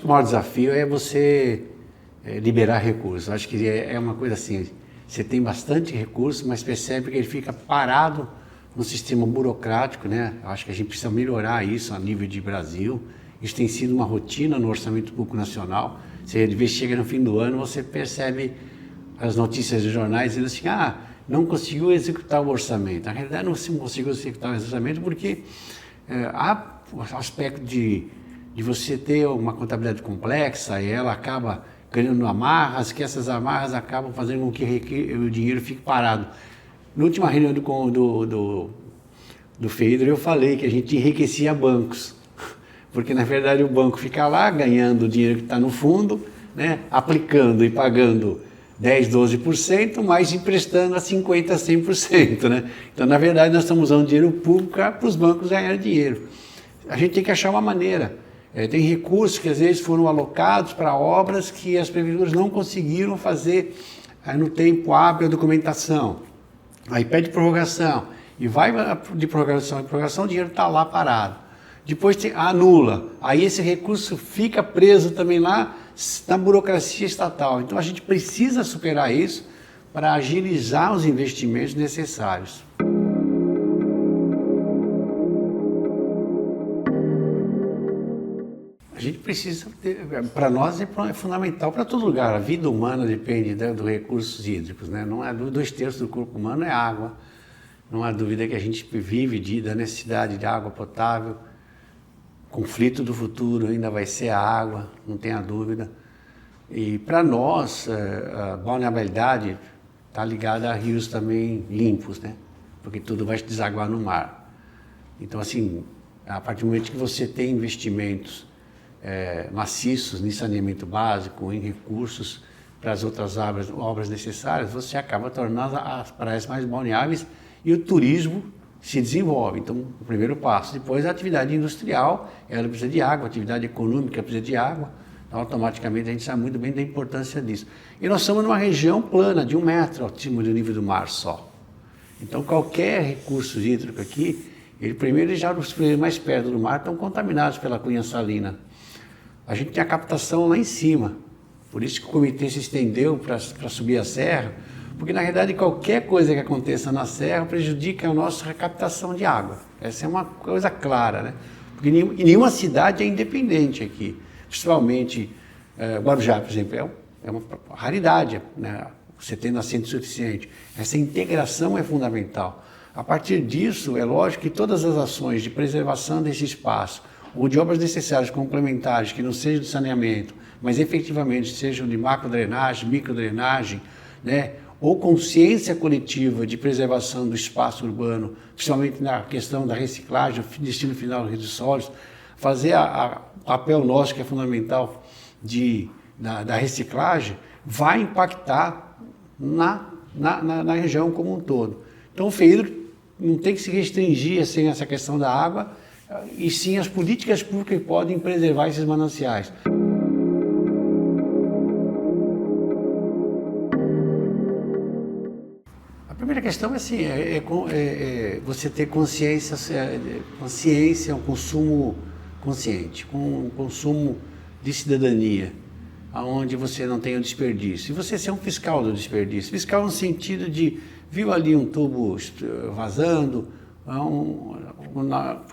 maior desafio é você liberar recursos. Acho que é uma coisa assim, você tem bastante recurso, mas percebe que ele fica parado no sistema burocrático, né? Acho que a gente precisa melhorar isso a nível de Brasil. Isso tem sido uma rotina no orçamento público nacional. Você, de vez chega no fim do ano, você percebe as notícias dos jornais dizendo assim, não conseguiu executar o orçamento. Na realidade, não se conseguiu executar o orçamento porque há o aspecto de você ter uma contabilidade complexa e ela acaba criando amarras, que essas amarras acabam fazendo com que o dinheiro fique parado. Na última reunião do FEIDRO, eu falei que a gente enriquecia bancos, porque na verdade o banco fica lá ganhando o dinheiro que está no fundo, né, aplicando e pagando 10%, 12%, mas emprestando a 50%, 100%. Né? Então, na verdade, nós estamos usando dinheiro público para os bancos ganharem dinheiro. A gente tem que achar uma maneira. Tem recursos que às vezes foram alocados para obras que as prefeituras não conseguiram fazer no tempo hábil a documentação. Aí pede prorrogação, e vai de prorrogação em prorrogação, o dinheiro está lá parado. Depois anula, aí esse recurso fica preso também lá na burocracia estatal. Então a gente precisa superar isso para agilizar os investimentos necessários. A gente precisa, para nós é fundamental para todo lugar, a vida humana depende dos recursos hídricos, né? Não é 2/3 do corpo humano é água, não há dúvida que a gente vive da necessidade de água potável, conflito do futuro ainda vai ser a água, não tenha dúvida. E para nós, a vulnerabilidade está ligada a rios também limpos, né? Porque tudo vai desaguar no mar. Então, assim, a partir do momento que você tem investimentos maciços em saneamento básico, em recursos para as outras obras necessárias, você acaba tornando as praias mais balneáveis e o turismo se desenvolve. Então, o primeiro passo. Depois, a atividade industrial, ela precisa de água, a atividade econômica precisa de água. Então, automaticamente, a gente sabe muito bem da importância disso. E nós estamos numa região plana, de 1 metro acima do nível do mar só. Então, qualquer recurso hídrico aqui, primeiro já os mais perto do mar estão contaminados pela cunha salina. A gente tem a captação lá em cima, por isso que o comitê se estendeu para subir a serra, porque na realidade qualquer coisa que aconteça na serra prejudica a nossa recaptação de água. Essa é uma coisa clara, né? Porque nenhuma cidade é independente aqui, principalmente Guarujá, por exemplo, é uma raridade, né? Você tem nascente suficiente. Essa integração é fundamental. A partir disso, é lógico que todas as ações de preservação desse espaço, ou de obras necessárias complementares, que não sejam de saneamento, mas efetivamente sejam de macrodrenagem, microdrenagem, né? Ou consciência coletiva de preservação do espaço urbano, principalmente na questão da reciclagem, destino final dos resíduos sólidos, fazer o papel nosso, que é fundamental, da reciclagem, vai impactar na região como um todo. Então o FEIDRO não tem que se restringir assim, essa questão da água, e sim as políticas públicas que podem preservar esses mananciais. A primeira questão é assim, você ter consciência, um consumo consciente, um consumo de cidadania, onde você não tem o desperdício. E você ser um fiscal do desperdício. Fiscal no sentido de, viu ali um tubo vazando,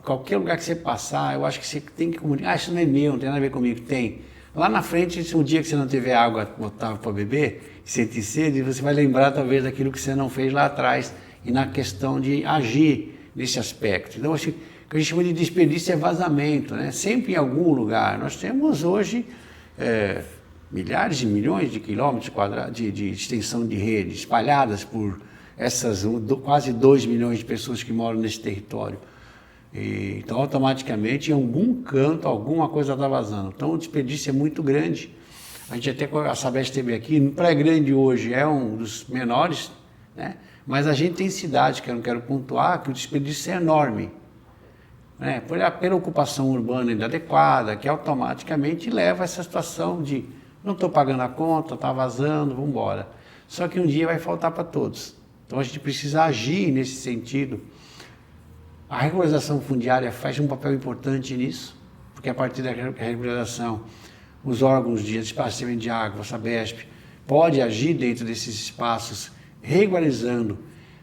qualquer lugar que você passar, eu acho que você tem que comunicar, isso não é meu, não tem nada a ver comigo. Tem. Lá na frente, um dia que você não tiver água potável para beber, sentir sede, você vai lembrar talvez daquilo que você não fez lá atrás, e na questão de agir nesse aspecto. Então, acho que o que a gente chama de desperdício é vazamento, né? Sempre em algum lugar. Nós temos hoje milhares de milhões de quilômetros quadrados de extensão de rede, espalhadas por essas quase 2 milhões de pessoas que moram nesse território. Então, automaticamente, em algum canto, alguma coisa está vazando. Então, o desperdício é muito grande. A gente até, a Sabesp esteve aqui, Praia Grande hoje é um dos menores, né? Mas a gente tem cidades, que eu não quero pontuar, que o desperdício é enorme, né? Pela ocupação urbana inadequada, que automaticamente leva a essa situação de não estou pagando a conta, está vazando, vamos embora. Só que um dia vai faltar para todos. Então a gente precisa agir nesse sentido. A regularização fundiária faz um papel importante nisso, porque a partir da regularização os órgãos de abastecimento de água, a Sabesp, pode agir dentro desses espaços, regularizando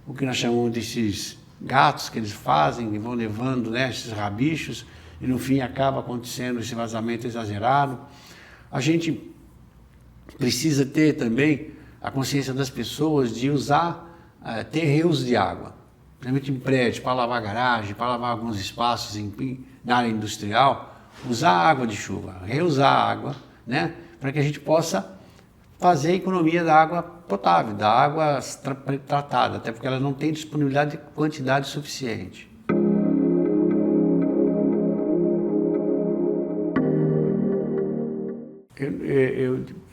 o que nós chamamos desses gatos que eles fazem, e vão levando, né, esses rabichos, e no fim acaba acontecendo esse vazamento exagerado. A gente precisa ter também a consciência das pessoas de usar, ter reuso de água, principalmente em prédio, para lavar garagem, para lavar alguns espaços na área industrial, usar água de chuva, reusar a água, né, para que a gente possa fazer a economia da água potável, da água tratada, até porque ela não tem disponibilidade de quantidade suficiente.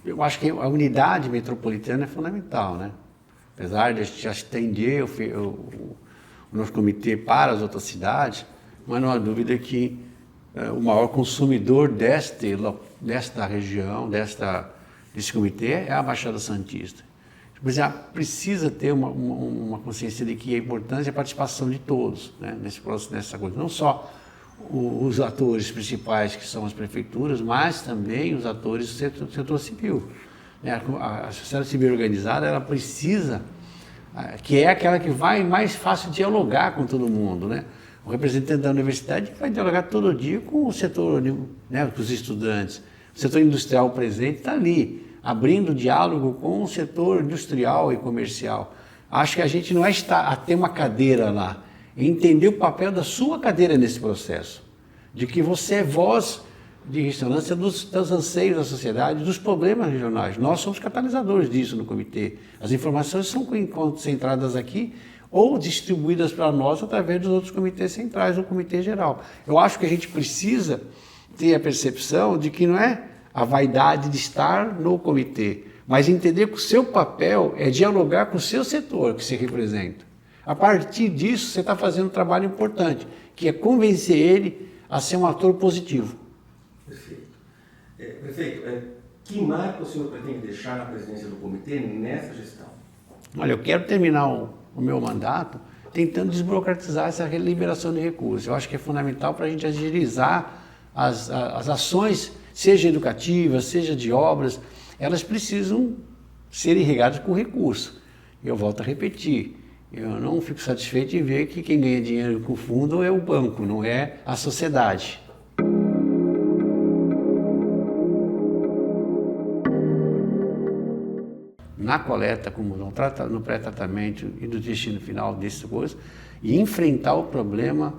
Eu acho que a unidade metropolitana é fundamental, né? Apesar de a gente estender o nosso comitê para as outras cidades, mas não há dúvida que o maior consumidor desta região, desse comitê, é a Baixada Santista. Mas precisa ter uma consciência de que é importante a participação de todos, né, nessa coisa. Não só os atores principais, que são as prefeituras, mas também os atores do setor civil. A sociedade civil organizada, ela precisa, que é aquela que vai mais fácil dialogar com todo mundo, né? O representante da universidade vai dialogar todo dia com o setor, né, com os estudantes. O setor industrial presente está ali, abrindo diálogo com o setor industrial e comercial. Acho que a gente não é a ter uma cadeira lá, é entender o papel da sua cadeira nesse processo, de que você é voz de ressonância dos anseios da sociedade, dos problemas regionais. Nós somos catalisadores disso no comitê. As informações são concentradas aqui ou distribuídas para nós através dos outros comitês centrais, do comitê geral. Eu acho que a gente precisa ter a percepção de que não é a vaidade de estar no comitê, mas entender que o seu papel é dialogar com o seu setor que você representa. A partir disso, você está fazendo um trabalho importante, que é convencer ele a ser um ator positivo. Perfeito. Prefeito, que marca o senhor pretende deixar na presidência do comitê nessa gestão? Olha, eu quero terminar o meu mandato tentando desburocratizar essa liberação de recursos. Eu acho que é fundamental para a gente agilizar as ações, seja educativas, seja de obras, elas precisam ser irrigadas com recurso. Eu volto a repetir, eu não fico satisfeito em ver que quem ganha dinheiro com o fundo é o banco, não é a sociedade. Na coleta, como no pré-tratamento e no destino final dessas coisas, e enfrentar o problema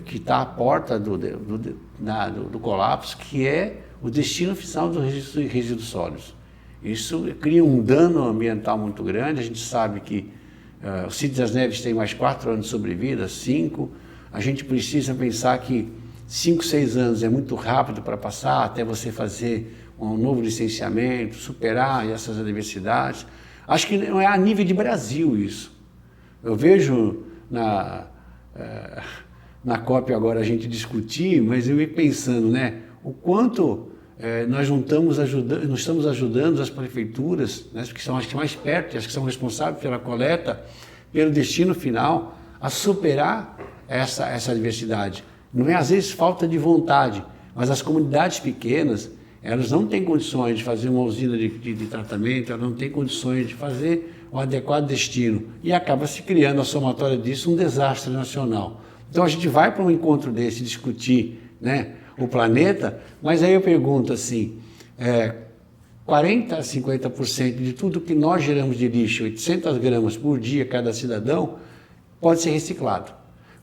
que está à porta do colapso, que é o destino final dos resíduos sólidos. Isso cria um dano ambiental muito grande. A gente sabe que o Sítio das Neves tem mais 4 anos de sobrevida, 5. A gente precisa pensar que 5, 6 anos é muito rápido para passar até você fazer um novo licenciamento, superar essas adversidades. Acho que não é a nível de Brasil isso. Eu vejo na COP agora a gente discutir, mas eu ia pensando, né, o quanto nós não estamos ajudando as prefeituras, né, que são as que mais perto, as que são responsáveis pela coleta, pelo destino final, a superar essa adversidade. Não é às vezes falta de vontade, mas as comunidades pequenas, elas não têm condições de fazer uma usina de tratamento, elas não têm condições de fazer um adequado destino. E acaba se criando a somatória disso um desastre nacional. Então a gente vai para um encontro desse discutir, né, o planeta, mas aí eu pergunto assim, 40% a 50% de tudo que nós geramos de lixo, 800 gramas por dia cada cidadão, pode ser reciclado.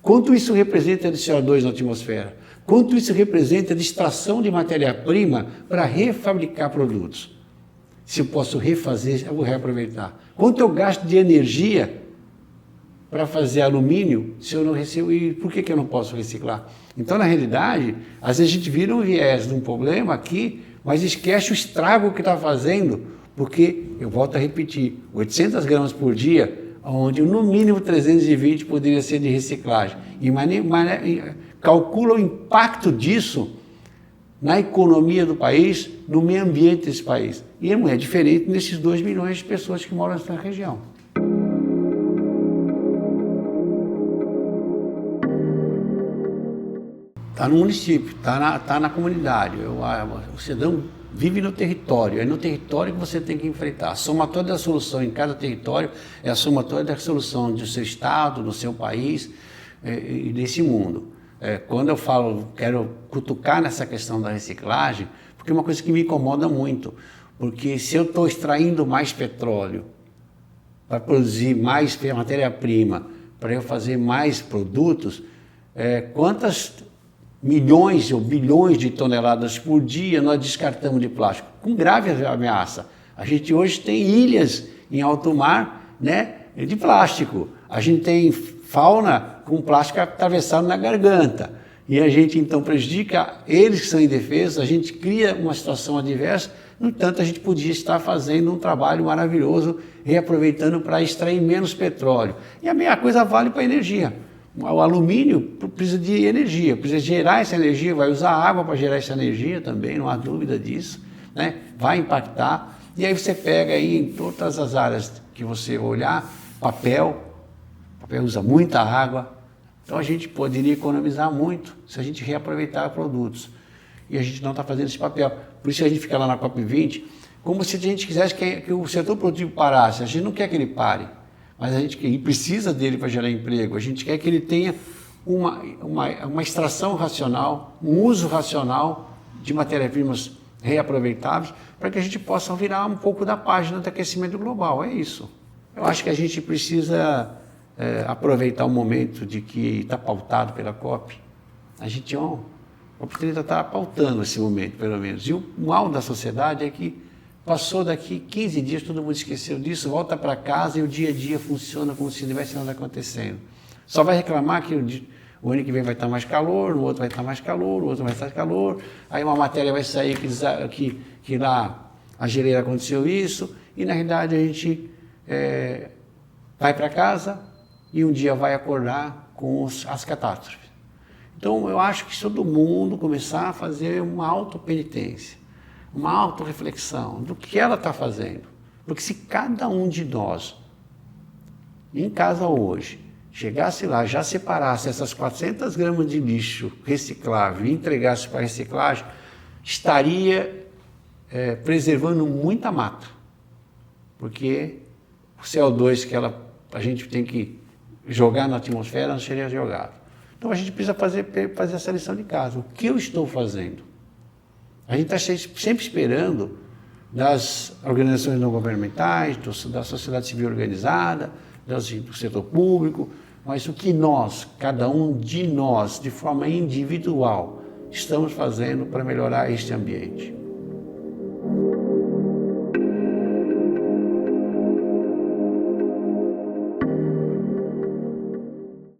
Quanto isso representa de CO2 na atmosfera? Quanto isso representa de extração de matéria-prima para refabricar produtos? Se eu posso refazer, eu vou reaproveitar. Quanto eu gasto de energia para fazer alumínio, se eu não recebo, e por que eu não posso reciclar? Então, na realidade, às vezes a gente vira um viés de um problema aqui, mas esquece o estrago que está fazendo, porque, eu volto a repetir, 800 gramas por dia, onde no mínimo 320 poderia ser de reciclagem. Calcula o impacto disso na economia do país, no meio ambiente desse país. E não é diferente nesses 2 milhões de pessoas que moram nessa região. Está no município, está na comunidade. O cidadão vive no território, é no território que você tem que enfrentar. A somatória da solução em cada território é a somatória da solução do seu estado, do seu país e desse mundo. Quando eu falo, quero cutucar nessa questão da reciclagem, porque é uma coisa que me incomoda muito, porque se eu estou extraindo mais petróleo para produzir mais matéria-prima, para eu fazer mais produtos, quantas milhões ou bilhões de toneladas por dia nós descartamos de plástico, com grave ameaça. A gente hoje tem ilhas em alto mar, né, de plástico. A gente tem fauna com plástico atravessado na garganta. E a gente então prejudica eles que são indefesos, a gente cria uma situação adversa. No entanto, a gente podia estar fazendo um trabalho maravilhoso, reaproveitando para extrair menos petróleo. E a mesma coisa vale para a energia. O alumínio precisa de energia, precisa gerar essa energia, vai usar água para gerar essa energia também, não há dúvida disso, né? Vai impactar. E aí você pega aí em todas as áreas que você olhar, papel usa muita água, então a gente poderia economizar muito se a gente reaproveitar produtos. E a gente não está fazendo esse papel. Por isso a gente fica lá na COP20, como se a gente quisesse que o setor produtivo parasse. A gente não quer que ele pare, mas a gente precisa dele para gerar emprego. A gente quer que ele tenha uma extração racional, um uso racional de matérias-primas reaproveitáveis, para que a gente possa virar um pouco da página do aquecimento global. É isso. Eu acho que a gente precisa aproveitar o momento de que está pautado pela COP. A gente, a COP30 está pautando esse momento, pelo menos. E o mal da sociedade é que passou daqui 15 dias, todo mundo esqueceu disso, volta para casa e o dia a dia funciona como se não tivesse nada acontecendo. Só vai reclamar que o ano que vem vai estar mais calor, o outro vai estar mais calor, o outro vai estar calor, aí uma matéria vai sair que lá a geleira aconteceu isso, e na realidade a gente vai para casa e um dia vai acordar com as catástrofes. Então eu acho que todo mundo começar a fazer uma autopenitência, uma autorreflexão do que ela está fazendo. Porque se cada um de nós, em casa hoje, chegasse lá, já separasse essas 400 gramas de lixo reciclável e entregasse para reciclagem, estaria preservando muita mata. Porque o CO2 que a gente tem que jogar na atmosfera não seria jogado. Então a gente precisa fazer essa lição de casa. O que eu estou fazendo? A gente está sempre esperando das organizações não governamentais, da sociedade civil organizada, do setor público, mas o que cada um de nós, de forma individual, estamos fazendo para melhorar este ambiente.